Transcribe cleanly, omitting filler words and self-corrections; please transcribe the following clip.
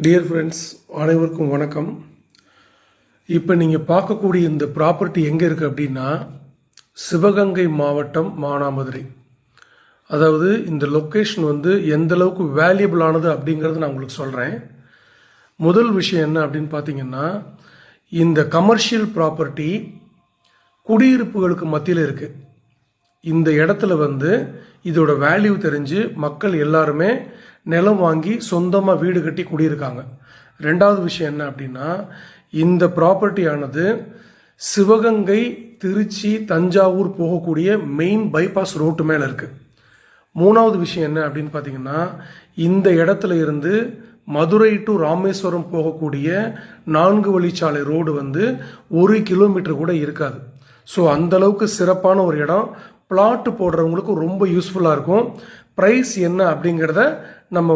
Dear friends, அனைவருக்கும் வணக்கம். இப்போ நீங்கள் பார்க்கக்கூடிய இந்த ப்ராப்பர்ட்டி எங்கே இருக்குது அப்படின்னா, சிவகங்கை மாவட்டம் மானாமதுரை. அதாவது இந்த லொக்கேஷன் எந்த அளவுக்கு வேல்யூபிளானது அப்படிங்கிறது நான் உங்களுக்கு சொல்கிறேன். முதல் விஷயம் என்ன அப்படின்னு பார்த்தீங்கன்னா, இந்த கமர்ஷியல் ப்ராப்பர்ட்டி குடியிருப்புகளுக்கு மத்தியில் இருக்குது. இந்த இடத்துல இதோட வேல்யூ தெரிஞ்சு மக்கள் எல்லாருமே நிலம் வாங்கி சொந்தமாக வீடு கட்டி குடியிருக்காங்க. ரெண்டாவது விஷயம் என்ன அப்படின்னா, இந்த ப்ராப்பர்ட்டியானது சிவகங்கை, திருச்சி, தஞ்சாவூர் போகக்கூடிய மெயின் பைபாஸ் ரோட்டு மேலே இருக்குது. மூணாவது விஷயம் என்ன அப்படின்னு பார்த்தீங்கன்னா, இந்த இடத்துல இருந்து மதுரை டு ராமேஸ்வரம் போகக்கூடிய 4 வழிச்சாலை ரோடு 1 கிலோமீட்டர் கூட இருக்காது. ஸோ அந்தளவுக்கு சிறப்பான ஒரு இடம். பிளாட்டு போடுறவங்களுக்கு ரொம்ப யூஸ்ஃபுல்லாக இருக்கும். ப்ரைஸ் என்ன அப்படிங்கிறத நம்ம